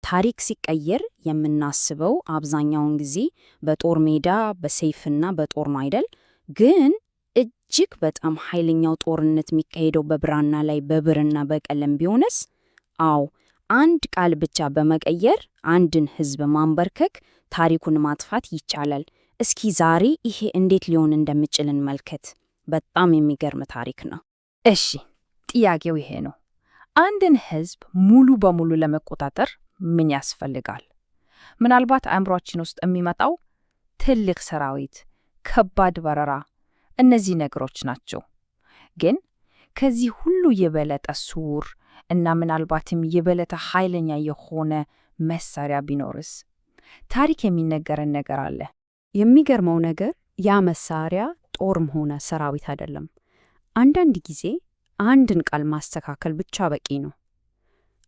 ታሪክ ሲቀየር የምናስበው አብዛኛውን ጊዜ በጦር ሜዳ በሰይፍና በጦር ነው አይደል? ግን እጅግ በጣም ኃይለኛው ጦርነት የሚካሄደው በብራና ላይ በብርና በቀለም ቢሆንስ? አዎ፣ አንድ ቃል ብቻ በመቀየር አንድን ሕዝብ ማንበርከክ፣ ታሪኩን ማጥፋት ይቻላል። እስኪ ዛሬ ይሄ እንዴት ሊሆን እንደሚችል እንመልከት። በጣም የሚገርም ታሪክ ነው። እሺ፣ ጥያቄው ይሄ ነው። አንድን ሕዝብ ሙሉ በሙሉ ለመቆጣጠር ምን ያስፈልጋል? ምናልባት አእምሯችን ውስጥ የሚመጣው ትልቅ ሰራዊት፣ ከባድ በረራ፣ እነዚህ ነገሮች ናቸው። ግን ከዚህ ሁሉ የበለጠ ሱር እና ምናልባትም የበለጠ ኃይለኛ የሆነ መሳሪያ ቢኖርስ? ታሪክ የሚነገረን ነገር አለ። የሚገርመው ነገር ያ መሳሪያ ጦርም ሆነ ሰራዊት አይደለም። አንዳንድ ጊዜ አንድን ቃል ማስተካከል ብቻ በቂ ነው።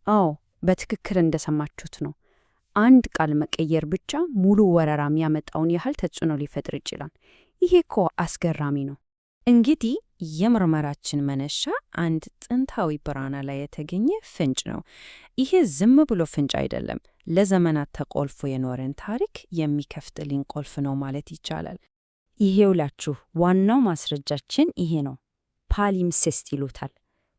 አዎ፣ በትክክል እንደሰማችሁት ነው። አንድ ቃል መቀየር ብቻ ሙሉ ወረራ የሚያመጣውን ያህል ተጽዕኖ ሊፈጥር ይችላል። ይሄ እኮ አስገራሚ ነው። እንግዲህ የምርመራችን መነሻ አንድ ጥንታዊ ብራና ላይ የተገኘ ፍንጭ ነው። ይሄ ዝም ብሎ ፍንጭ አይደለም፣ ለዘመናት ተቆልፎ የኖረን ታሪክ የሚከፍትልን ቁልፍ ነው ማለት ይቻላል። ይሄውላችሁ ዋናው ማስረጃችን ይሄ ነው። ፓሊምሴስት ይሉታል።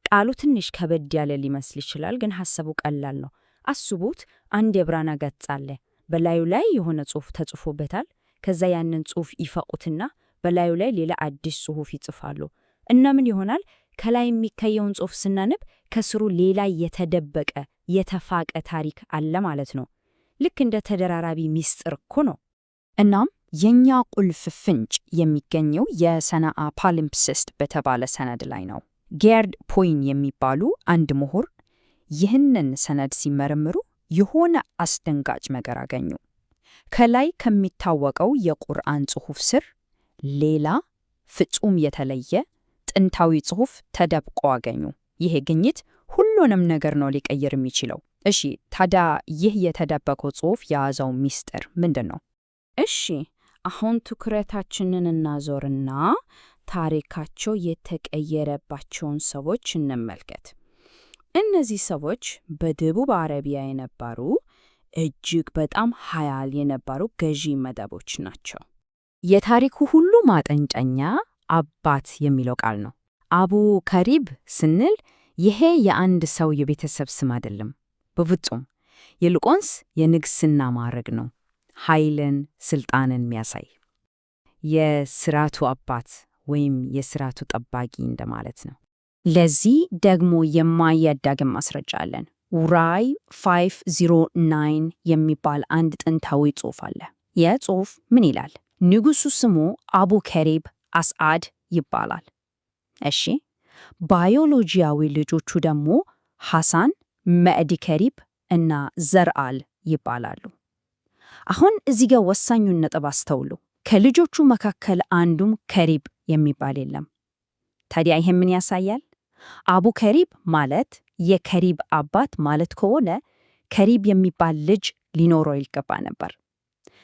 ቃሉ ትንሽ ከበድ ያለ ሊመስል ይችላል፣ ግን ሐሳቡ ቀላል ነው። አስቡት፣ አንድ የብራና ገጽ አለ። በላዩ ላይ የሆነ ጽሑፍ ተጽፎበታል። ከዛ ያንን ጽሑፍ ይፈቁትና በላዩ ላይ ሌላ አዲስ ጽሑፍ ይጽፋሉ። እና ምን ይሆናል? ከላይ የሚታየውን ጽሑፍ ስናነብ ከስሩ ሌላ የተደበቀ የተፋቀ ታሪክ አለ ማለት ነው። ልክ እንደ ተደራራቢ ሚስጥር እኮ ነው። እናም የኛ ቁልፍ ፍንጭ የሚገኘው የሰናአ ፓሊምፕስስት በተባለ ሰነድ ላይ ነው። ጌርድ ፖይን የሚባሉ አንድ ምሁር ይህንን ሰነድ ሲመረምሩ የሆነ አስደንጋጭ ነገር አገኙ። ከላይ ከሚታወቀው የቁርአን ጽሑፍ ስር ሌላ ፍጹም የተለየ ጥንታዊ ጽሑፍ ተደብቆ አገኙ። ይሄ ግኝት ሁሉንም ነገር ነው ሊቀይር የሚችለው። እሺ፣ ታዲያ ይህ የተደበቀው ጽሑፍ የያዘው ሚስጥር ምንድን ነው? እሺ፣ አሁን ትኩረታችንን እናዞርና ታሪካቸው የተቀየረባቸውን ሰዎች እንመልከት። እነዚህ ሰዎች በደቡብ አረቢያ የነበሩ እጅግ በጣም ኃያል የነበሩ ገዢ መደቦች ናቸው። የታሪኩ ሁሉ ማጠንጠኛ አባት የሚለው ቃል ነው። አቡ ከሪብ ስንል ይሄ የአንድ ሰው የቤተሰብ ስም አይደለም፣ በፍጹም። ይልቁንስ የንግስና ማዕረግ ነው። ኃይልን፣ ስልጣንን የሚያሳይ የስርዓቱ አባት ወይም የስርዓቱ ጠባቂ እንደማለት ነው። ለዚህ ደግሞ የማያዳግም ማስረጃ አለን። ኡራይ 509 የሚባል አንድ ጥንታዊ ጽሑፍ አለ። ይህ ጽሑፍ ምን ይላል? ንጉሡ ስሙ አቡ ከሪብ አስዓድ ይባላል። እሺ፣ ባዮሎጂያዊ ልጆቹ ደግሞ ሐሳን፣ መዕዲ ከሪብ እና ዘርአል ይባላሉ። አሁን እዚህ ጋር ወሳኙን ነጥብ አስተውሉ። ከልጆቹ መካከል አንዱም ከሪብ የሚባል የለም። ታዲያ ይሄ ምን ያሳያል? አቡ ከሪብ ማለት የከሪብ አባት ማለት ከሆነ ከሪብ የሚባል ልጅ ሊኖረው ይገባ ነበር።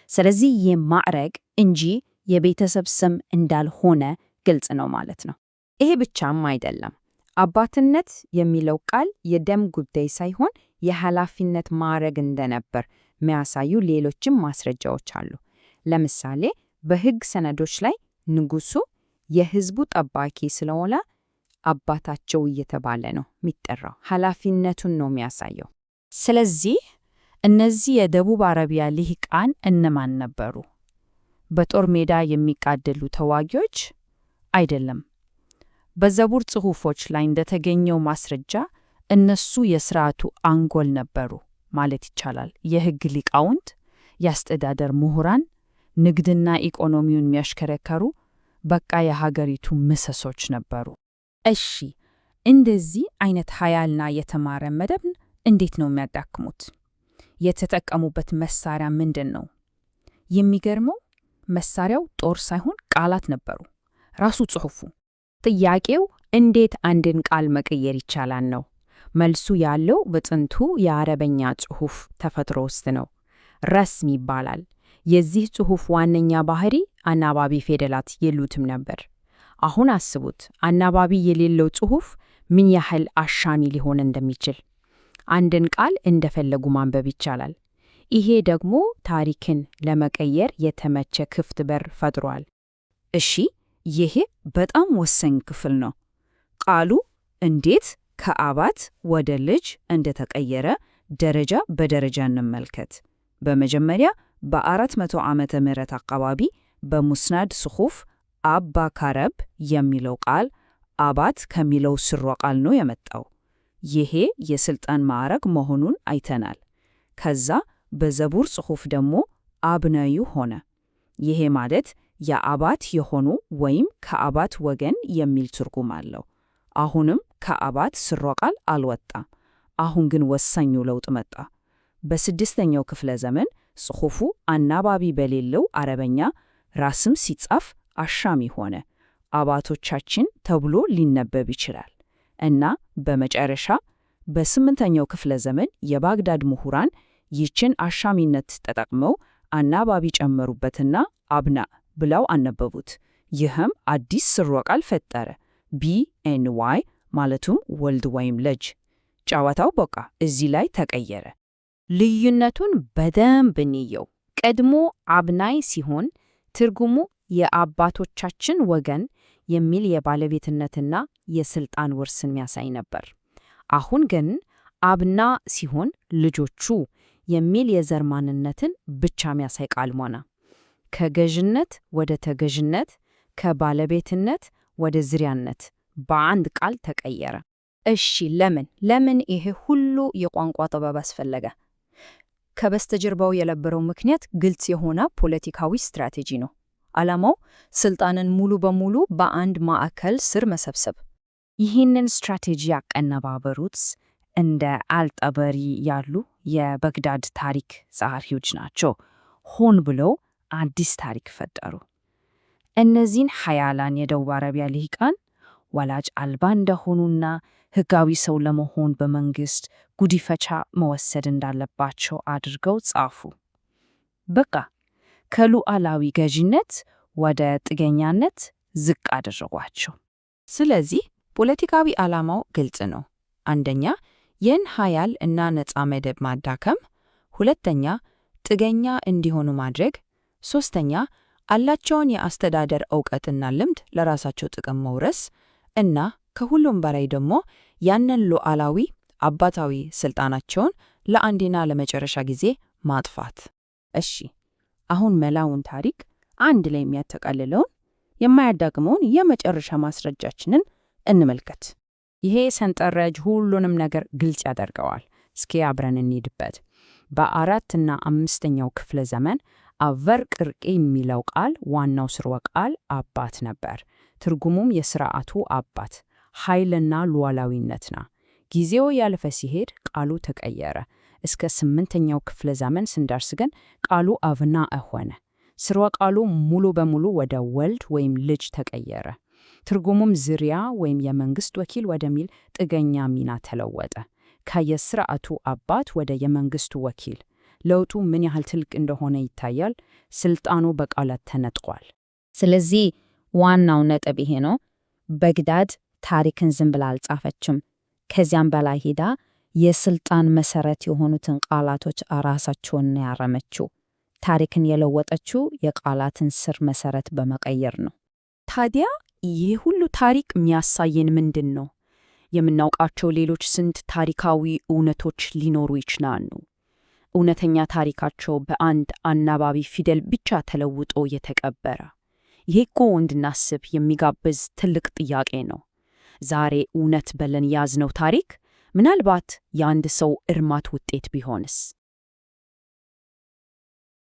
ስለዚህ ይህ ማዕረግ እንጂ የቤተሰብ ስም እንዳልሆነ ግልጽ ነው ማለት ነው። ይሄ ብቻም አይደለም። አባትነት የሚለው ቃል የደም ጉዳይ ሳይሆን የኃላፊነት ማዕረግ እንደነበር የሚያሳዩ ሌሎችም ማስረጃዎች አሉ። ለምሳሌ በሕግ ሰነዶች ላይ ንጉሡ የሕዝቡ ጠባቂ ስለሆነ አባታቸው እየተባለ ነው የሚጠራው። ኃላፊነቱን ነው የሚያሳየው። ስለዚህ እነዚህ የደቡብ አረቢያ ልሂቃን እነማን ነበሩ? በጦር ሜዳ የሚጋደሉ ተዋጊዎች አይደለም። በዘቡር ጽሑፎች ላይ እንደተገኘው ማስረጃ እነሱ የሥርዓቱ አንጎል ነበሩ ማለት ይቻላል። የሕግ ሊቃውንት፣ የአስተዳደር ምሁራን፣ ንግድና ኢኮኖሚውን የሚያሽከረከሩ በቃ የሀገሪቱ ምሰሶች ነበሩ። እሺ፣ እንደዚህ አይነት ኃያልና የተማረ መደብን እንዴት ነው የሚያዳክሙት? የተጠቀሙበት መሳሪያ ምንድን ነው? የሚገርመው መሳሪያው ጦር ሳይሆን ቃላት ነበሩ፣ ራሱ ጽሑፉ። ጥያቄው እንዴት አንድን ቃል መቀየር ይቻላል ነው። መልሱ ያለው በጥንቱ የአረበኛ ጽሑፍ ተፈጥሮ ውስጥ ነው። ረስም ይባላል። የዚህ ጽሑፍ ዋነኛ ባህሪ አናባቢ ፊደላት የሉትም ነበር። አሁን አስቡት፣ አናባቢ የሌለው ጽሑፍ ምን ያህል አሻሚ ሊሆን እንደሚችል። አንድን ቃል እንደፈለጉ ማንበብ ይቻላል። ይሄ ደግሞ ታሪክን ለመቀየር የተመቸ ክፍት በር ፈጥሯል። እሺ፣ ይሄ በጣም ወሳኝ ክፍል ነው። ቃሉ እንዴት ከአባት ወደ ልጅ እንደተቀየረ ደረጃ በደረጃ እንመልከት። በመጀመሪያ በ400 ዓመተ ምህረት አካባቢ በሙስናድ ጽሑፍ አባ ካረብ የሚለው ቃል አባት ከሚለው ስርወ ቃል ነው የመጣው። ይሄ የሥልጣን ማዕረግ መሆኑን አይተናል። ከዛ በዘቡር ጽሑፍ ደግሞ አብነዩ ሆነ። ይሄ ማለት የአባት የሆኑ ወይም ከአባት ወገን የሚል ትርጉም አለው። አሁንም ከአባት ስርወ ቃል አልወጣም። አሁን ግን ወሳኙ ለውጥ መጣ። በ6ኛው ክፍለ ዘመን ጽሑፉ አናባቢ በሌለው አረበኛ ራስም ሲጻፍ አሻሚ ሆነ። አባቶቻችን ተብሎ ሊነበብ ይችላል። እና በመጨረሻ በ8ኛው ክፍለ ዘመን የባግዳድ ምሁራን ይችን አሻሚነት ተጠቅመው አናባቢ ጨመሩበትና አብና ብለው አነበቡት። ይህም አዲስ ስርወ ቃል ፈጠረ፣ BNY ማለቱም ወልድ ወይም ልጅ። ጨዋታው በቃ እዚህ ላይ ተቀየረ። ልዩነቱን በደንብ እንየው። ቀድሞ አብናይ ሲሆን ትርጉሙ የአባቶቻችን ወገን የሚል የባለቤትነትና የሥልጣን ውርስን የሚያሳይ ነበር። አሁን ግን አብና ሲሆን ልጆቹ የሚል የዘር ማንነትን ብቻ የሚያሳይ ቃል ሆነ። ከገዥነት ወደ ተገዥነት፣ ከባለቤትነት ወደ ዝርያነት በአንድ ቃል ተቀየረ። እሺ፣ ለምን ይሄ ሁሉ የቋንቋ ጥበብ አስፈለገ? ከበስተጀርባው የነበረው ምክንያት ግልጽ የሆነ ፖለቲካዊ ስትራቴጂ ነው። ዓላማው ስልጣንን ሙሉ በሙሉ በአንድ ማዕከል ስር መሰብሰብ። ይህንን ስትራቴጂ ያቀነባበሩት እንደ አልጠበሪ ያሉ የበግዳድ ታሪክ ጸሐፊዎች ናቸው። ሆን ብለው አዲስ ታሪክ ፈጠሩ። እነዚህን ኃያላን የደቡብ አረቢያ ልሂቃን ወላጅ አልባ እንደሆኑና ሕጋዊ ሰው ለመሆን በመንግሥት ጉዲፈቻ መወሰድ እንዳለባቸው አድርገው ጻፉ። በቃ ከሉዓላዊ ገዢነት ወደ ጥገኛነት ዝቅ አደረጓቸው። ስለዚህ ፖለቲካዊ ዓላማው ግልጽ ነው። አንደኛ ይህን ኃያል እና ነፃ መደብ ማዳከም፣ ሁለተኛ ጥገኛ እንዲሆኑ ማድረግ፣ ሦስተኛ አላቸውን የአስተዳደር ዕውቀትና ልምድ ለራሳቸው ጥቅም መውረስ እና ከሁሉም በላይ ደግሞ ያንን ሉዓላዊ አባታዊ ሥልጣናቸውን ለአንዴና ለመጨረሻ ጊዜ ማጥፋት። እሺ፣ አሁን መላውን ታሪክ አንድ ላይ የሚያጠቃልለውን የማያዳግመውን የመጨረሻ ማስረጃችንን እንመልከት። ይሄ ሰንጠረዥ ሁሉንም ነገር ግልጽ ያደርገዋል። እስኪ አብረን እንሂድበት። በ4ኛውና 5ኛው ክፍለ ዘመን አቨርቅርቄ የሚለው ቃል ዋናው ስርወ ቃል አባት ነበር። ትርጉሙም የሥርዓቱ አባት፣ ኃይልና ሉዓላዊነት ነው። ጊዜው ያለፈ ሲሄድ ቃሉ ተቀየረ። እስከ 8ኛው ክፍለ ዘመን ስንደርስ ግን ቃሉ አብናዕ ሆነ። ስርወ ቃሉ ሙሉ በሙሉ ወደ ወልድ ወይም ልጅ ተቀየረ። ትርጉሙም ዝርያ ወይም የመንግሥት ወኪል ወደሚል ጥገኛ ሚና ተለወጠ። ከየሥርዓቱ አባት ወደ የመንግሥቱ ወኪል። ለውጡ ምን ያህል ትልቅ እንደሆነ ይታያል። ሥልጣኑ በቃላት ተነጥቋል። ስለዚህ ዋናው ነጥብ ይሄ ነው። በግዳድ ታሪክን ዝም ብላ አልጻፈችም። ከዚያም በላይ ሄዳ የሥልጣን መሠረት የሆኑትን ቃላቶች ራሳቸውን ያረመችው። ታሪክን የለወጠችው የቃላትን ስር መሠረት በመቀየር ነው። ታዲያ ይህ ሁሉ ታሪክ የሚያሳየን ምንድን ነው? የምናውቃቸው ሌሎች ስንት ታሪካዊ እውነቶች ሊኖሩ ይችላሉ? እውነተኛ ታሪካቸው በአንድ አናባቢ ፊደል ብቻ ተለውጦ የተቀበረ? ይሄ እኮ እንድናስብ የሚጋብዝ ትልቅ ጥያቄ ነው። ዛሬ እውነት ብለን ያዝነው ታሪክ ምናልባት የአንድ ሰው እርማት ውጤት ቢሆንስ?